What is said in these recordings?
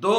2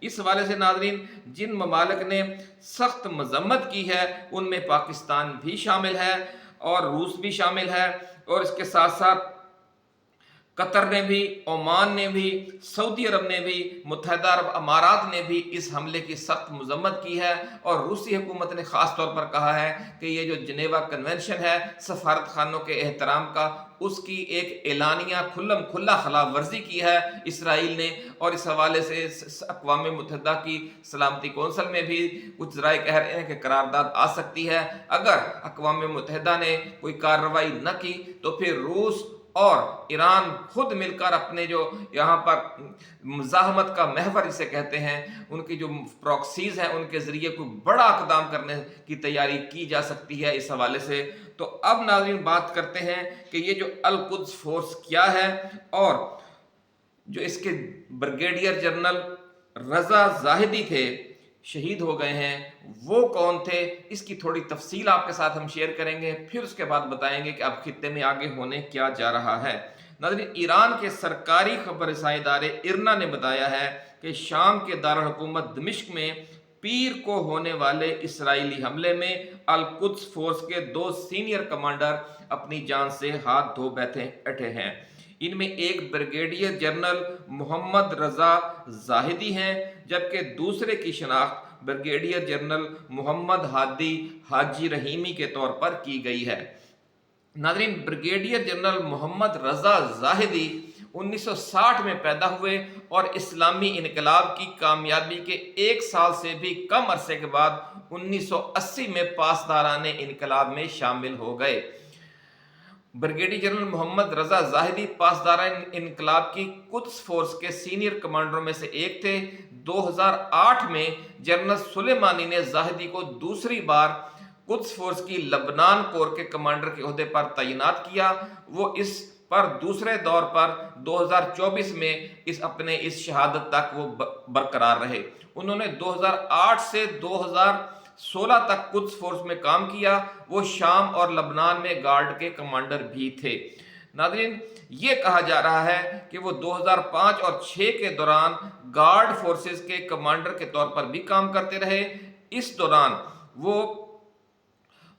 اس حوالے سے ناظرین جن ممالک نے سخت مذمت کی ہے ان میں پاکستان بھی شامل ہے اور روس بھی شامل ہے، اور اس کے ساتھ ساتھ قطر نے بھی، عمان نے بھی، سعودی عرب نے بھی، متحدہ عرب امارات نے بھی اس حملے کی سخت مذمت کی ہے، اور روسی حکومت نے خاص طور پر کہا ہے کہ یہ جو جنیوا کنونشن ہے سفارت خانوں کے احترام کا، اس کی ایک اعلانیہ کھلم کھلا خلاف ورزی کی ہے اسرائیل نے، اور اس حوالے سے اقوام متحدہ کی سلامتی کونسل میں بھی کچھ ذرائع کہہ رہے ہیں کہ قرارداد آ سکتی ہے۔ اگر اقوام متحدہ نے کوئی کارروائی نہ کی تو پھر روس اور ایران خود مل کر اپنے جو یہاں پر مزاحمت کا محور اسے کہتے ہیں، ان کی جو پراکسیز ہیں ان کے ذریعے کوئی بڑا اقدام کرنے کی تیاری کی جا سکتی ہے اس حوالے سے۔ تو اب ناظرین بات کرتے ہیں کہ یہ جو القدس فورس کیا ہے، اور جو اس کے بریگیڈیئر جنرل رضا زاہدی تھے شہید ہو گئے ہیں، وہ کون تھے، اس کی تھوڑی تفصیل آپ کے ساتھ ہم شیئر کریں گے، پھر اس کے بعد بتائیں گے کہ اب خطے میں آگے ہونے کیا جا رہا ہے۔ ناظرین ایران کے سرکاری خبر رسائی ادارے ارنا نے بتایا ہے کہ شام کے دارالحکومت دمشق میں پیر کو ہونے والے اسرائیلی حملے میں القدس فورس کے 2 سینئر کمانڈر اپنی جان سے ہاتھ دھو بیٹھے ہیں۔ ان میں ایک بریگیڈیئر جنرل محمد رضا زاہدی ہیں، جبکہ دوسرے کی شناخت بریگیڈیئر جنرل محمد ہادی حاجی رحیمی کے طور پر کی گئی ہے۔ ناظرین بریگیڈیئر جنرل محمد رضا زاہدی 1960 میں پیدا ہوئے اور اسلامی انقلاب کی کامیابی کے 1 سال سے بھی کم عرصے کے بعد 1980 میں پاسداران انقلاب میں شامل ہو گئے۔ بریگیڈیئر جنرل محمد رضا زاہدی پاسداران انقلاب کی قدس فورس کے سینئر کمانڈروں میں سے ایک تھے۔ 2008 میں جنرل سلیمانی نے زاہدی کو دوسری بار قدس فورس کی لبنان کور کے کمانڈر کے عہدے پر تعینات کیا۔ وہ اس پر دوسرے دور پر 2024 میں اپنے شہادت تک وہ برقرار رہے۔ انہوں نے 2008 سے 2016 تک قدس فورس میں کام کیا۔ وہ شام اور لبنان میں گارڈ کے کمانڈر بھی تھے۔ ناظرین یہ کہا جا رہا ہے کہ وہ 2005 اور 2006 کے دوران گارڈ فورسز کے کمانڈر کے طور پر بھی کام کرتے رہے۔ اس دوران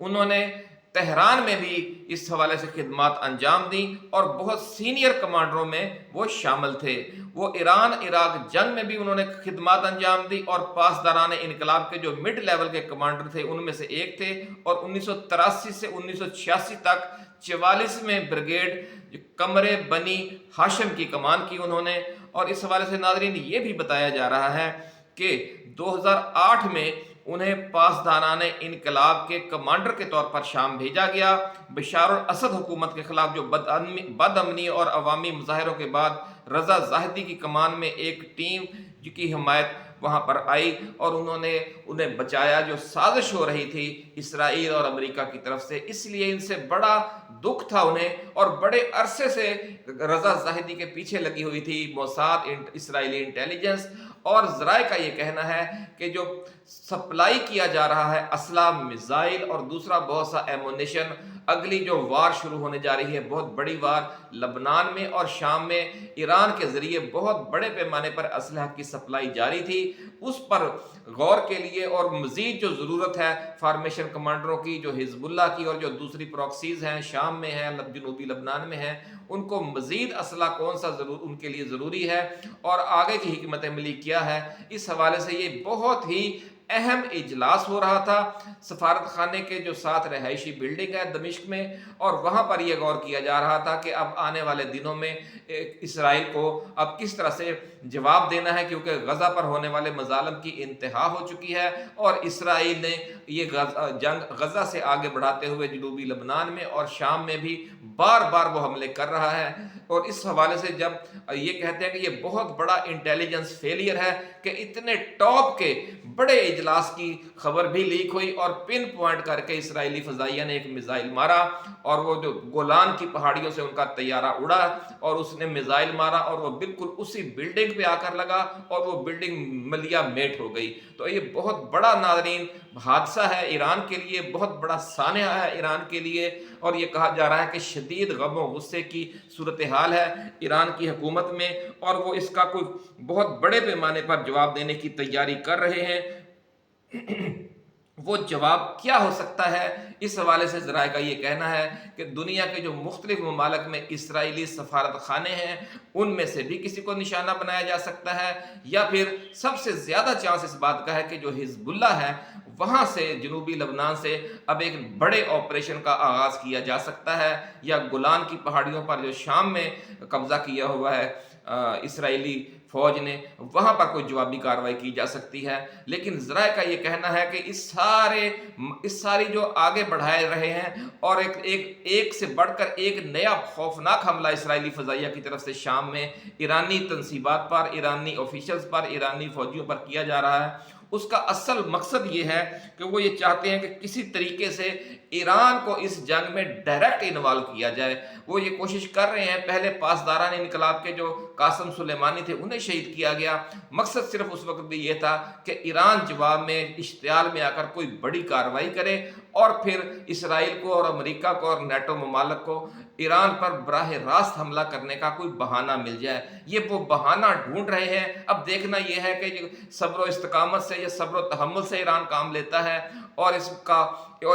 انہوں نے تہران میں بھی اس حوالے سے خدمات انجام دیں اور بہت سینئر کمانڈروں میں وہ شامل تھے۔ وہ ایران عراق جنگ میں بھی انہوں نے خدمات انجام دی اور پاسداران انقلاب کے جو مڈ لیول کے کمانڈر تھے ان میں سے ایک تھے، اور 1983 سے 1986 تک 44ویں بریگیڈ قمرِ بنی ہاشم کی کمان کی انہوں نے۔ اور اس حوالے سے ناظرین یہ بھی بتایا جا رہا ہے کہ 2008 میں انہیں پاسداران انقلاب کے کمانڈر کے طور پر شام بھیجا گیا۔ بشار الاسد حکومت کے خلاف جو بد امنی اور عوامی مظاہروں کے بعد رضا زاہدی کی کمان میں ایک ٹیم کی حمایت وہاں پر آئی اور انہوں نے انہیں بچایا جو سازش ہو رہی تھی اسرائیل اور امریکہ کی طرف سے۔ اس لیے ان سے بڑا دکھ تھا انہیں، اور بڑے عرصے سے رضا زاہدی کے پیچھے لگی ہوئی تھی موساد، اسرائیلی انٹیلیجنس، اور ذرائع کا یہ کہنا ہے کہ جو سپلائی کیا جا رہا ہے اسلحہ، میزائل اور دوسرا بہت سا ایمونیشن، اگلی جو وار شروع ہونے جا رہی ہے بہت بڑی وار لبنان میں اور شام میں ایران کے ذریعے بہت بڑے پیمانے پر اسلحہ کی سپلائی جاری تھی، اس پر غور کے لیے اور مزید جو ضرورت ہے فارمیشن کمانڈروں کی جو حزب اللہ کی اور جو دوسری پراکسیز ہیں شام میں ہیں، جنوبی لبنان میں ہیں، ان کو مزید اسلحہ کون سا ان کے لیے ضروری ہے اور آگے کی حکمت عملی کیا ہے۔ اس حوالے سے یہ بہت ہی اہم اجلاس ہو رہا تھا سفارت خانے کے جو 7 رہائشی بلڈنگ ہے دمشق میں، اور وہاں پر یہ غور کیا جا رہا تھا کہ اب آنے والے دنوں میں اسرائیل کو اب کس طرح سے جواب دینا ہے، کیونکہ غزہ پر ہونے والے مظالم کی انتہا ہو چکی ہے اور اسرائیل نے یہ جنگ غزہ سے آگے بڑھاتے ہوئے جنوبی لبنان میں اور شام میں بھی بار بار وہ حملے کر رہا ہے۔ اور اس حوالے سے جب یہ کہتے ہیں کہ یہ بہت بڑا انٹیلیجنس فیلئر ہے کہ اتنے ٹاپ کے بڑے اجلاس کی خبر بھی لیک ہوئی اور پن پوائنٹ کر کے اسرائیلی فضائیہ نے ایک میزائل مارا اور وہ جو گولان کی پہاڑیوں سے ان کا طیارہ اڑا اور اس نے میزائل مارا اور وہ بالکل اسی بلڈنگ پہ آ کر لگا اور وہ بلڈنگ ملیا میٹ ہو گئی۔ تو یہ بہت بڑا ناظرین حادثہ ہے ایران کے لیے، بہت بڑا سانحہ ہے ایران کے لیے، اور یہ کہا جا رہا ہے کہ شدید غم و غصے کی صورتحال ہے ایران کی حکومت میں، اور وہ اس کا کوئی بہت بڑے پیمانے پر جواب دینے کی تیاری کر رہے ہیں۔ وہ جواب کیا ہو سکتا ہے؟ اس حوالے سے ذرائع کا یہ کہنا ہے کہ دنیا کے جو مختلف ممالک میں اسرائیلی سفارت خانے ہیں ان میں سے بھی کسی کو نشانہ بنایا جا سکتا ہے، یا پھر سب سے زیادہ چانس اس بات کا ہے کہ جو حزب اللہ ہے وہاں سے جنوبی لبنان سے اب ایک بڑے آپریشن کا آغاز کیا جا سکتا ہے، یا گولان کی پہاڑیوں پر جو شام میں قبضہ کیا ہوا ہے اسرائیلی فوج نے، وہاں پر کوئی جوابی کارروائی کی جا سکتی ہے۔ لیکن ذرائع کا یہ کہنا ہے کہ اس ساری جو آگے بڑھائے رہے ہیں، اور ایک سے بڑھ کر ایک نیا خوفناک حملہ اسرائیلی فضائیہ کی طرف سے شام میں ایرانی تنصیبات پر، ایرانی آفیشلز پر، ایرانی فوجیوں پر کیا جا رہا ہے، اس کا اصل مقصد یہ ہے کہ وہ یہ چاہتے ہیں کہ کسی طریقے سے ایران کو اس جنگ میں ڈائریکٹ انوالو کیا جائے۔ وہ یہ کوشش کر رہے ہیں، پہلے پاسداران انقلاب کے جو قاسم سلیمانی تھے انہیں شہید کیا گیا، مقصد صرف اس وقت بھی یہ تھا کہ ایران جواب میں اشتعال میں آ کر کوئی بڑی کارروائی کرے، اور پھر اسرائیل کو اور امریکہ کو اور نیٹو ممالک کو ایران پر براہ راست حملہ کرنے کا کوئی بہانہ مل جائے۔ یہ وہ بہانہ ڈھونڈ رہے ہیں۔ اب دیکھنا یہ ہے کہ صبر و استقامت سے یا صبر و تحمل سے ایران کام لیتا ہے اور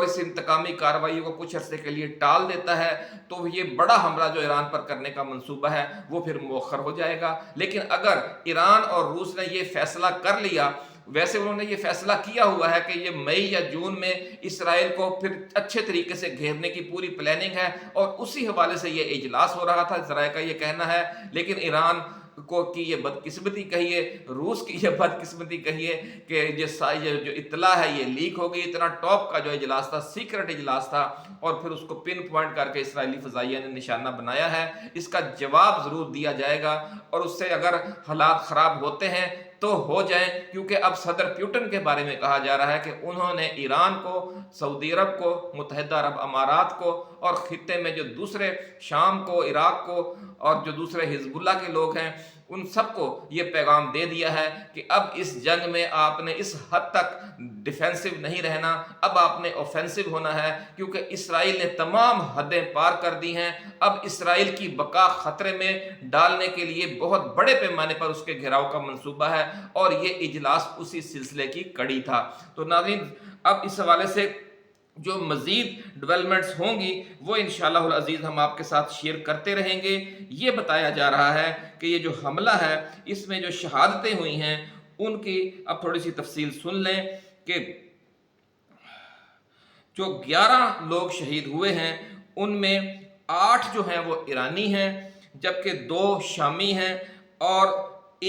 اس انتقامی کارروائی کو کچھ عرصے کے لیے ٹال دیتا ہے، تو یہ بڑا حملہ جو ایران پر کرنے کا منصوبہ ہے وہ پھر مؤخر ہو جائے گا۔ لیکن اگر ایران اور روس نے یہ فیصلہ کر لیا، ویسے انہوں نے یہ فیصلہ کیا ہوا ہے کہ یہ مئی یا جون میں اسرائیل کو پھر اچھے طریقے سے گھیرنے کی پوری پلاننگ ہے، اور اسی حوالے سے یہ اجلاس ہو رہا تھا، ذرائع کا یہ کہنا ہے۔ لیکن ایران کو کی یہ بدقسمتی کہیے، روس کی یہ بدقسمتی کہیے کہ یہ جو اطلاع ہے یہ لیک ہو گئی۔ اتنا ٹاپ کا جو اجلاس تھا، سیکرٹ اجلاس تھا، اور پھر اس کو پن پوائنٹ کر کے اسرائیلی فضائیہ نے نشانہ بنایا ہے۔ اس کا جواب ضرور دیا جائے گا، اور اس سے اگر حالات خراب ہوتے ہیں تو ہو جائیں، کیونکہ اب صدر پیوٹن کے بارے میں کہا جا رہا ہے کہ انہوں نے ایران کو، سعودی عرب کو، متحدہ عرب امارات کو، اور خطے میں جو دوسرے شام کو، عراق کو، اور جو دوسرے حزب اللہ کے لوگ ہیں ان سب کو یہ پیغام دے دیا ہے کہ اب اس جنگ میں آپ نے اس حد تک ڈیفینسو نہیں رہنا، اب آپ نے اوفینسو ہونا ہے، کیونکہ اسرائیل نے تمام حدیں پار کر دی ہیں۔ اب اسرائیل کی بقا خطرے میں ڈالنے کے لیے بہت بڑے پیمانے پر اس کے گھیراؤ کا منصوبہ ہے، اور یہ اجلاس اسی سلسلے کی کڑی تھا۔ تو ناظرین، اب اس حوالے سے جو مزید ڈیولپمنٹس ہوں گی وہ انشاءاللہ العزیز ہم آپ کے ساتھ شیئر کرتے رہیں گے۔ یہ بتایا جا رہا ہے کہ یہ جو حملہ ہے اس میں جو شہادتیں ہوئی ہیں ان کی اب تھوڑی سی تفصیل سن لیں کہ جو 11 لوگ شہید ہوئے ہیں ان میں 8 جو ہیں وہ ایرانی ہیں، جبکہ 2 شامی ہیں اور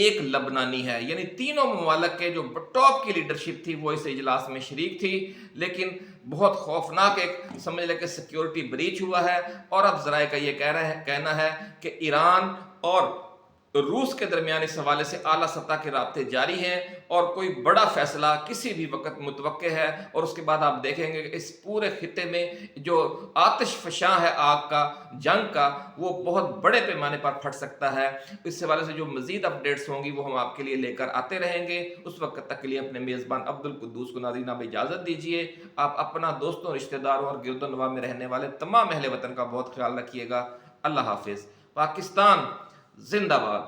1 لبنانی ہے، یعنی تینوں ممالک کے جو ٹاپ کی لیڈرشپ تھی وہ اس اجلاس میں شریک تھی۔ لیکن بہت خوفناک ایک سمجھ لے کہ سیکیورٹی بریچ ہوا ہے، اور اب ذرائع کا یہ کہنا ہے کہ ایران اور روس کے درمیان اس حوالے سے اعلیٰ سطح کے رابطے جاری ہیں، اور کوئی بڑا فیصلہ کسی بھی وقت متوقع ہے، اور اس کے بعد آپ دیکھیں گے کہ اس پورے خطے میں جو آتش فشاں ہے آگ کا، جنگ کا، وہ بہت بڑے پیمانے پر پھٹ سکتا ہے۔ اس حوالے سے جو مزید اپڈیٹس ہوں گی وہ ہم آپ کے لیے لے کر آتے رہیں گے۔ اس وقت تک کے لیے اپنے میزبان عبدالقدوس کو ناظرین اب اجازت دیجیے۔ آپ اپنا دوستوں، رشتہ داروں اور گرد و نواح میں رہنے والے تمام اہل وطن کا بہت خیال رکھیے گا۔ اللہ حافظ۔ پاکستان زندہ باد۔